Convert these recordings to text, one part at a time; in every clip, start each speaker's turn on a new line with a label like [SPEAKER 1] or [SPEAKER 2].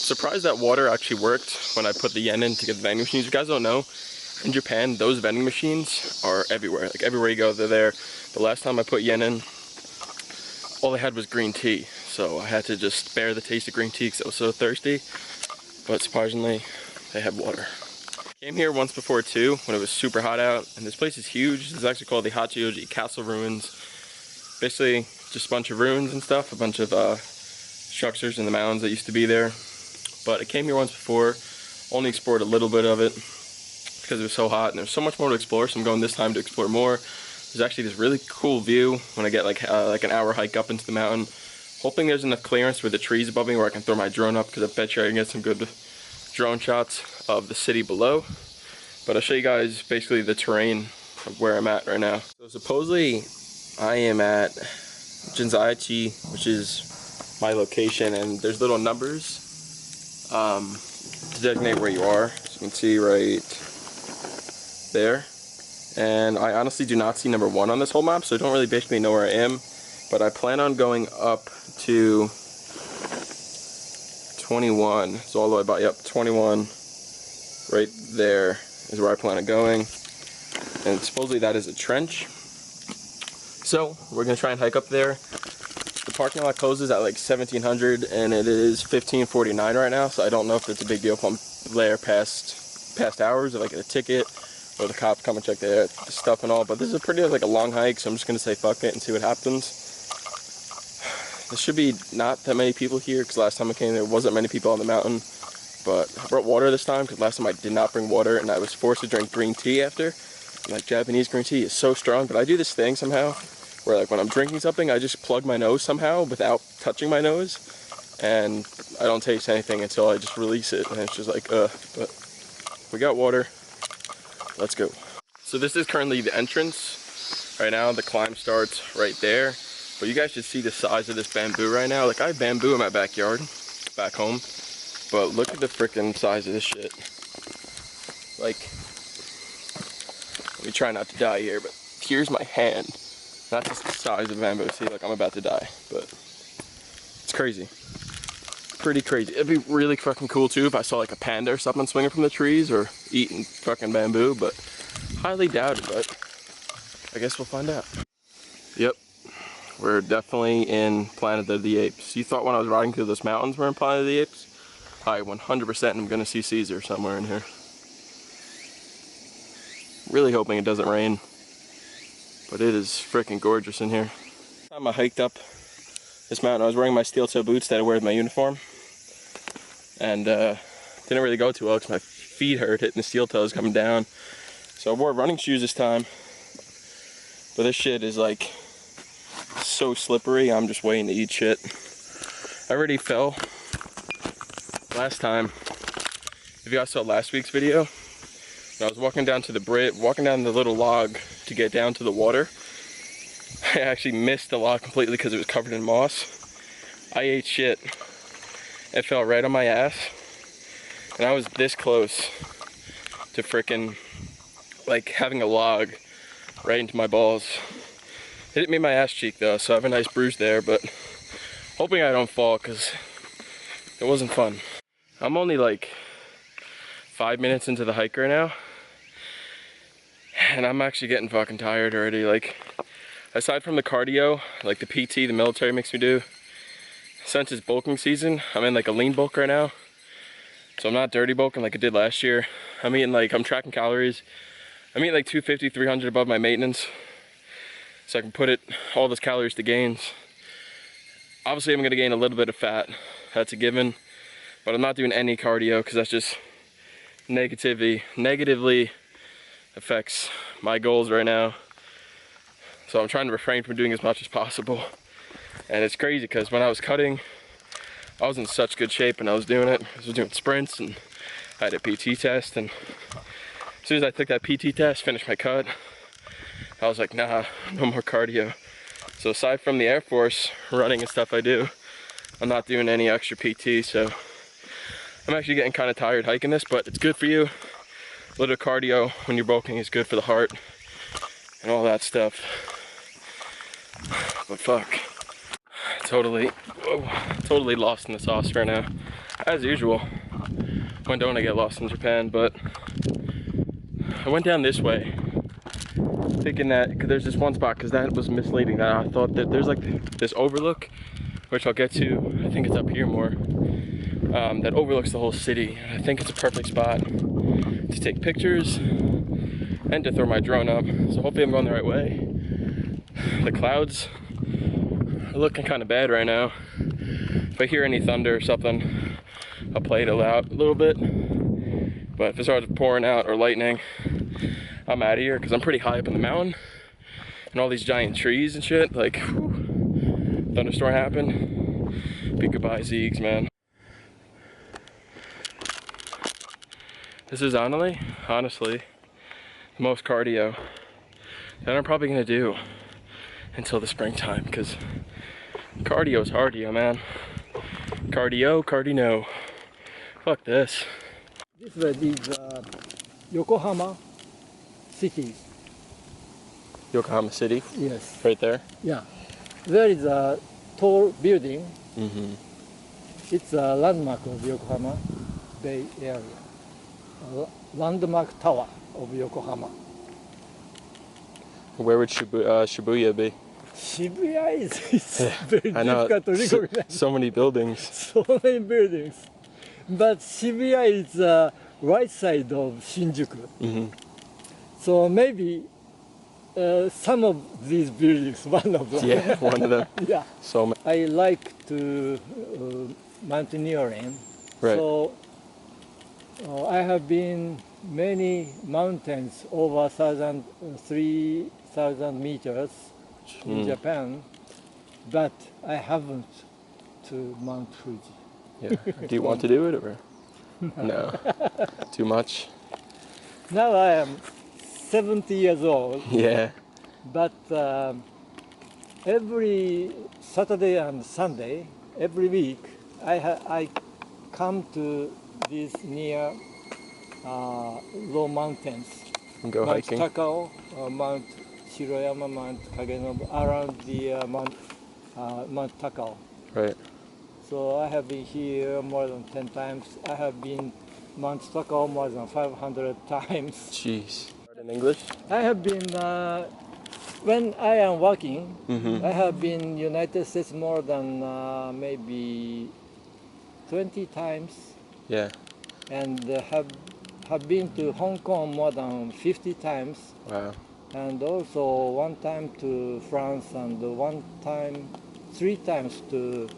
[SPEAKER 1] Surprised that water actually worked when I put the yen in to get the vending machines. If you guys don't know, in Japan, those vending machines are everywhere. Like everywhere you go, they're there. The last time I put yen in, all they had was green tea. So I had to just bear the taste of green tea because I was so thirsty. But surprisingly, they had water. Came here once before too, when it was super hot out. And this place is huge. It's actually called the Hachioji Castle Ruins. Basically, just a bunch of ruins and stuff. A bunch of structures in the mountains that used to be there. But I came here once before. Only explored a little bit of it because it was so hot and there's so much more to explore, so I'm going this time to explore more. There's actually this really cool view when I get like an hour hike up into the mountain. Hoping there's enough clearance with the trees above me where I can throw my drone up, because I bet you I can get some good drone shots of the city below. But I'll show you guys basically the terrain of where I'm at right now. So supposedly I am at Jinzaichi, which is my location, and there's little numbers to designate where you are. So you can see right there, and I honestly do not see number 1 on this whole map, so I don't really basically know where I am, but I plan on going up to 21, so all the way about, yep, 21 right there is where I plan on going, and supposedly that is a trench. So we're gonna try and hike up there. The parking lot closes at like 1700 and it is 15:49 right now, so I don't know if it's a big deal if I'm there past hours, if I get a ticket or the cops come and check the stuff and all. But this is a pretty like a long hike, so I'm just gonna say fuck it and see what happens. There should be not that many people here because last time I came there wasn't many people on the mountain. But I brought water this time because last time I did not bring water and I was forced to drink green tea after. And, like, Japanese green tea is so strong, but I do this thing somehow where like when I'm drinking something I just plug my nose somehow without touching my nose, and I don't taste anything until I just release it, and it's just like but we got water. Let's go. So this is currently the entrance. Right now the climb starts right there, but you guys should see the size of this bamboo right now. Like I have bamboo in my backyard back home, but look at the freaking size of this shit. Like, let me try not to die here, but here's my hand. Not just the size of bamboo. See, like I'm about to die, but it's crazy. Pretty crazy. It'd be really fucking cool too if I saw like a panda or something swinging from the trees or eating fucking bamboo, but highly doubt it, but I guess we'll find out. Yep, we're definitely in Planet of the Apes. You thought when I was riding through those mountains we're in Planet of the Apes? I 100% am gonna see Caesar somewhere in here. Really hoping it doesn't rain, but it is freaking gorgeous in here. Time I hiked up this mountain, I was wearing my steel toe boots that I wear with my uniform, and didn't really go too well because my feet hurt hitting the steel toes coming down. So I wore running shoes this time, but this shit is like so slippery. I'm just waiting to eat shit. I already fell last time. If you guys saw last week's video, when I was walking down to the bridge, walking down the little log to get down to the water, I actually missed the log completely because it was covered in moss. I ate shit. It fell right on my ass, and I was this close to frickin' like having a log right into my balls. It hit me in my ass cheek though, so I have a nice bruise there, but hoping I don't fall because it wasn't fun. I'm only like 5 minutes into the hike right now, and I'm actually getting fucking tired already. Like, aside from the cardio, like the PT the military makes me do, since it's bulking season, I'm in like a lean bulk right now. So I'm not dirty bulking like I did last year. I'm eating like, I'm tracking calories. I'm eating like 250, 300 above my maintenance, so I can put all those calories to gains. Obviously I'm gonna gain a little bit of fat, that's a given, but I'm not doing any cardio because that's just negatively affects my goals right now. So I'm trying to refrain from doing as much as possible. And it's crazy because when I was cutting, I was in such good shape and I was doing it. I was doing sprints and I had a PT test, and as soon as I took that PT test, finished my cut, I was like, nah, no more cardio. So aside from the Air Force running and stuff I do, I'm not doing any extra PT, so I'm actually getting kind of tired hiking this, but it's good for you. A little cardio when you're bulking is good for the heart and all that stuff. But fuck, totally lost in the sauce right now. as usual, when don't I get lost in Japan, but I went down this way, thinking that, cause there's this one spot, cause that was misleading, that I thought that there's like this overlook, which I'll get to, I think it's up here more, that overlooks the whole city. I think it's a perfect spot to take pictures and to throw my drone up, so hopefully I'm going the right way. The clouds are looking kind of bad right now. If I hear any thunder or something, I'll play it out a little bit. But if it starts pouring out or lightning, I'm out of here because I'm pretty high up in the mountain. And all these giant trees and shit, like, whew, thunderstorm happened. Be goodbye, Zeegs, man. This is honestly, the most cardio that I'm probably gonna do until the springtime, because cardio is cardio, man. Cardio. Fuck this.
[SPEAKER 2] This way is Yokohama City.
[SPEAKER 1] Yokohama City?
[SPEAKER 2] Yes.
[SPEAKER 1] Right there?
[SPEAKER 2] Yeah. There is a tall building.
[SPEAKER 1] Mm-hmm.
[SPEAKER 2] It's a landmark of Yokohama Bay Area. A landmark tower of Yokohama.
[SPEAKER 1] Where would Shibuya be?
[SPEAKER 2] Shibuya is very difficult to recognize.
[SPEAKER 1] So many buildings.
[SPEAKER 2] So many buildings. But Shibuya is the right side of Shinjuku.
[SPEAKER 1] Mm-hmm.
[SPEAKER 2] So maybe some of these buildings, one of them.
[SPEAKER 1] Yeah, one of them.
[SPEAKER 2] Yeah.
[SPEAKER 1] So many.
[SPEAKER 2] I like to mountaineering.
[SPEAKER 1] Right.
[SPEAKER 2] So I have been many mountains over 3,000 meters in Japan, but I haven't to Mount Fuji.
[SPEAKER 1] Yeah. Do you want to do it or? No. Too much?
[SPEAKER 2] Now I am 70 years old,
[SPEAKER 1] Yeah.
[SPEAKER 2] but every Saturday and Sunday, every week, I come to these near low mountains.
[SPEAKER 1] And go
[SPEAKER 2] Mount
[SPEAKER 1] hiking?
[SPEAKER 2] Takao, Mount Shiroyama, Mount Kagenobu, around the Mount Takao.
[SPEAKER 1] Right.
[SPEAKER 2] So I have been here more than 10 times. I have been Mount Takao more than 500 times.
[SPEAKER 1] Jeez. In English?
[SPEAKER 2] I have been, when I am working,
[SPEAKER 1] Mm-hmm.
[SPEAKER 2] I have been United States more than maybe 20 times,
[SPEAKER 1] Yeah.
[SPEAKER 2] and have been to Hong Kong more than 50 times,
[SPEAKER 1] Wow.
[SPEAKER 2] and also one time to France, and one time, 3 times to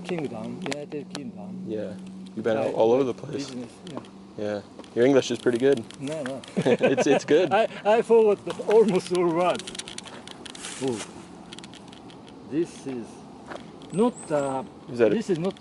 [SPEAKER 2] Kingdom, United Kingdom.
[SPEAKER 1] Yeah. You've been all over the place.
[SPEAKER 2] Business, yeah.
[SPEAKER 1] Yeah. Your English is pretty good.
[SPEAKER 2] No.
[SPEAKER 1] It's good.
[SPEAKER 2] I forgot almost all words. Oh. This is not.
[SPEAKER 1] Is that
[SPEAKER 2] this is not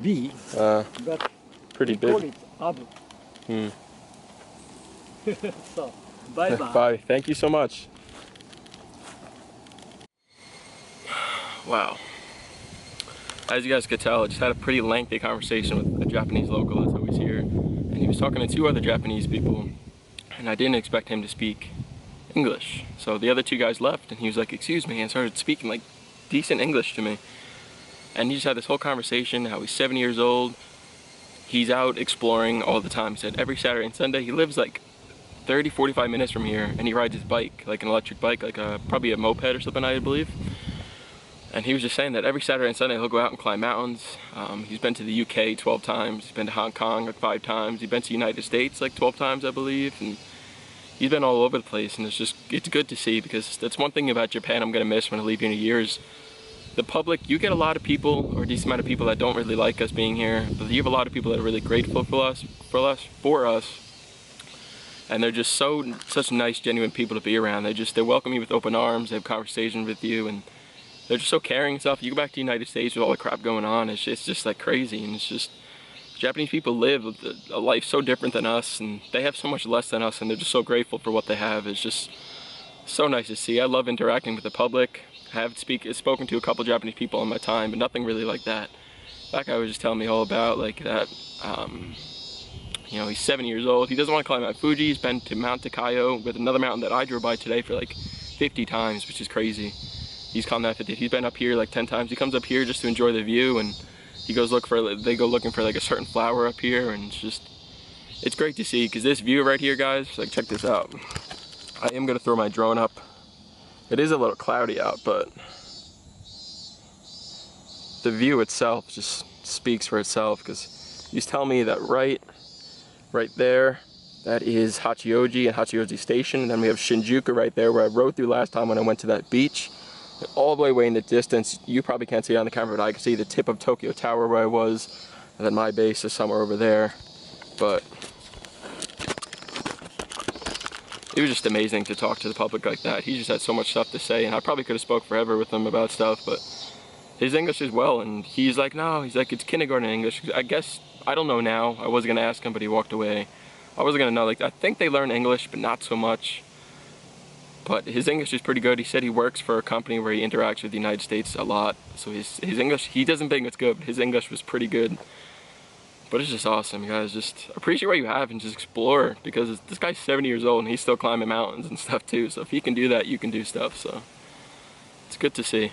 [SPEAKER 2] big, but
[SPEAKER 1] pretty
[SPEAKER 2] we call
[SPEAKER 1] big?
[SPEAKER 2] it abu.
[SPEAKER 1] Hmm.
[SPEAKER 2] So, bye bye.
[SPEAKER 1] Bye. Thank you so much. Wow. As you guys could tell, I just had a pretty lengthy conversation with a Japanese local that's always here. And he was talking to 2 other Japanese people, and I didn't expect him to speak English. So the other 2 guys left, and he was like, "Excuse me," and started speaking like decent English to me. And he just had this whole conversation, how he's 7 years old. He's out exploring all the time. He said every Saturday and Sunday, he lives like 30, 45 minutes from here, and he rides his bike, like an electric bike, like probably a moped or something, I believe. And he was just saying that every Saturday and Sunday he'll go out and climb mountains. He's been to the UK 12 times, he's been to Hong Kong like 5 times, he's been to the United States like 12 times, I believe, and he's been all over the place, and it's good to see, because that's one thing about Japan I'm gonna miss when I leave here in a year is the public. You get a lot of people, or a decent amount of people, that don't really like us being here, but you have a lot of people that are really grateful for us, and they're just such nice, genuine people to be around. They welcome you with open arms, they have conversations with you, and they're just so caring and stuff. You go back to the United States with all the crap going on, it's just like crazy, and it's just, Japanese people live a life so different than us, and they have so much less than us, and they're just so grateful for what they have. It's just so nice to see. I love interacting with the public. I have spoken to a couple Japanese people in my time, but nothing really like that. That guy was just telling me all about like that, you know, he's 7 years old. He doesn't want to climb Mount Fuji. He's been to Mount Takao, with another mountain that I drove by today, for like 50 times, which is crazy. He's climbed that 50. He's been up here like 10 times. He comes up here just to enjoy the view, and They go looking for like a certain flower up here, and it's great to see, because this view right here, guys, like check this out. I am gonna throw my drone up. It is a little cloudy out, but the view itself just speaks for itself, because he's telling me that right there, that is Hachioji and Hachioji Station, and then we have Shinjuku right there where I rode through last time when I went to that beach. All the way in the distance, you probably can't see it on the camera, but I can see the tip of Tokyo Tower where I was, and then my base is somewhere over there. But it was just amazing to talk to the public like that. He just had so much stuff to say, and I probably could have spoke forever with him about stuff, but his English is well, and he's like, no, he's like, it's kindergarten English. I guess, I don't know now. I was gonna ask him, but he walked away. I wasn't gonna know, like, I think they learn English, but not so much. But his English is pretty good. He said he works for a company where he interacts with the United States a lot. So his English, he doesn't think it's good, but his English was pretty good. But it's just awesome, you guys. Just appreciate what you have and just explore, because this guy's 70 years old and he's still climbing mountains and stuff too. So if he can do that, you can do stuff. So it's good to see.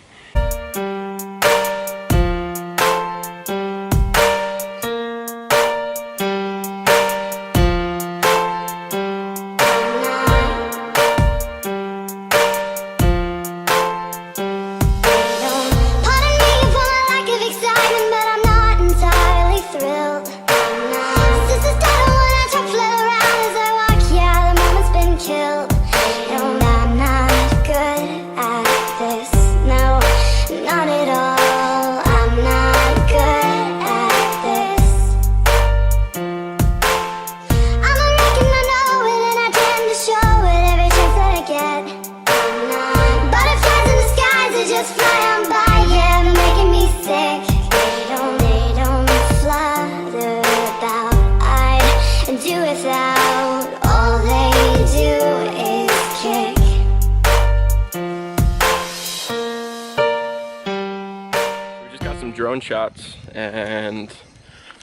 [SPEAKER 1] Drone shots, and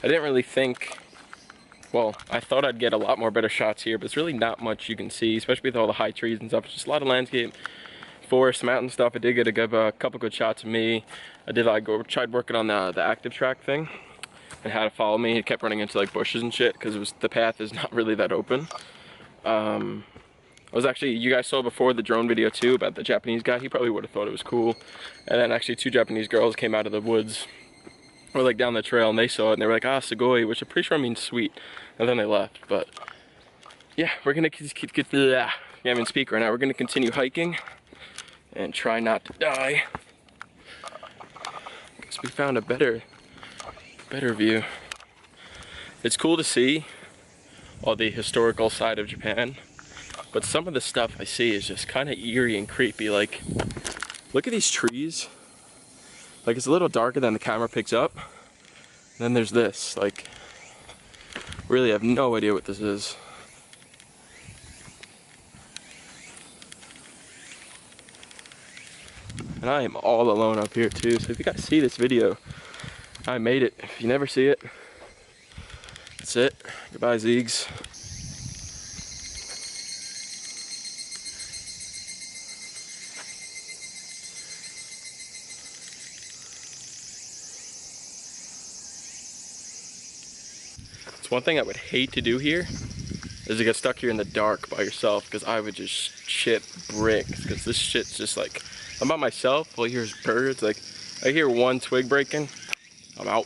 [SPEAKER 1] I didn't really think, well, I thought I'd get a lot more better shots here, but it's really not much you can see, especially with all the high trees and stuff. It's just a lot of landscape, forest, mountain stuff. I did get a couple good shots of me. I tried working on the active track thing and how to follow me. It kept running into like bushes and shit because the path is not really that open. I was actually, you guys saw before the drone video too about the Japanese guy. He probably would have thought it was cool. And then actually 2 Japanese girls came out of the woods, or like down the trail, and they saw it and they were like, ah, sugoi, which I'm pretty sure means sweet. And then they left. But yeah, we're gonna I'm in speaker right now. We're gonna continue hiking and try not to die. Because we found a better view. It's cool to see all the historical side of Japan. But some of the stuff I see is just kind of eerie and creepy. Like, look at these trees. Like, it's a little darker than the camera picks up. And then there's this. Like, really have no idea what this is. And I am all alone up here too. So if you guys see this video, I made it. If you never see it, that's it. Goodbye, Zeegs. One thing I would hate to do here is to get stuck here in the dark by yourself, because I would just shit bricks, because this shit's just like, I'm by myself, all I hear is birds. Like, I hear one twig breaking, I'm out.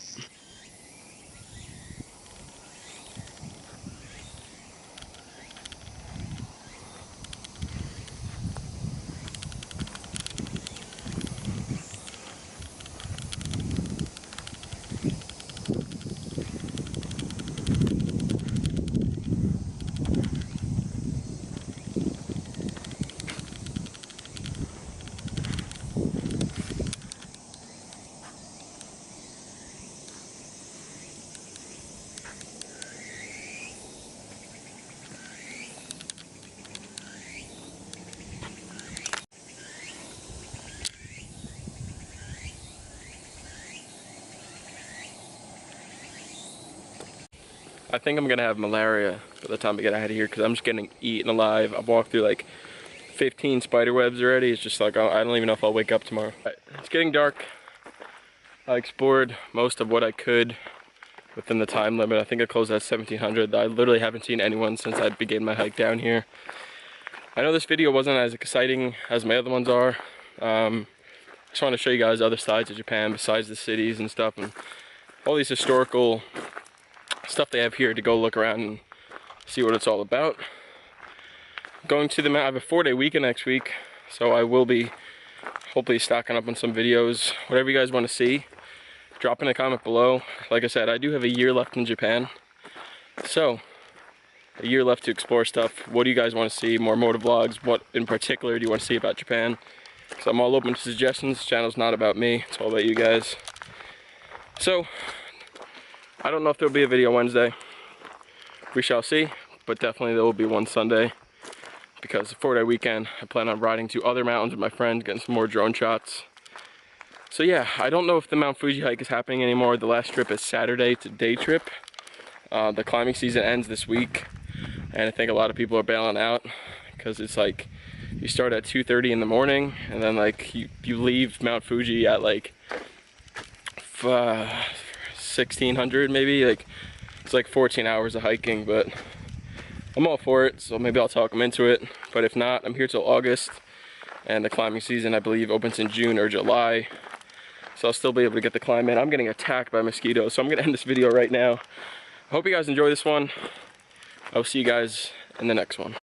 [SPEAKER 1] I think I'm gonna have malaria by the time I get out of here, because I'm just getting eaten alive. I've walked through like 15 spider webs already. It's just like, I don't even know if I'll wake up tomorrow. Right, it's getting dark. I explored most of what I could within the time limit. I think I closed at 1700. I literally haven't seen anyone since I began my hike down here. I know this video wasn't as exciting as my other ones are. I just want to show you guys other sides of Japan besides the cities and stuff, and all these historical stuff they have here to go look around and see what it's all about. Going to the mountain, I have a 4-day weekend next week, so I will be hopefully stocking up on some videos. Whatever you guys want to see, drop in a comment below. Like I said, I do have a year left in Japan, so a year left to explore stuff. What do you guys want to see? More motovlogs? What in particular do you want to see about Japan? So I'm all open to suggestions. This channel's not about me, it's all about you guys. So I don't know if there'll be a video Wednesday. We shall see, but definitely there will be one Sunday, because the 4-day weekend I plan on riding to other mountains with my friends, getting some more drone shots. So yeah, I don't know if the Mount Fuji hike is happening anymore. The last trip is Saturday. It's a day trip. The climbing season ends this week, and I think a lot of people are bailing out because it's like you start at 2:30 in the morning, and then like you leave Mount Fuji at like 1600 maybe. Like it's like 14 hours of hiking, but I'm all for it, so maybe I'll talk them into it. But if not, I'm here till August, and the climbing season I believe opens in June or July, so I'll still be able to get the climb in. I'm getting attacked by mosquitoes, so I'm gonna end this video right now. I hope you guys enjoy this one. I'll see you guys in the next one.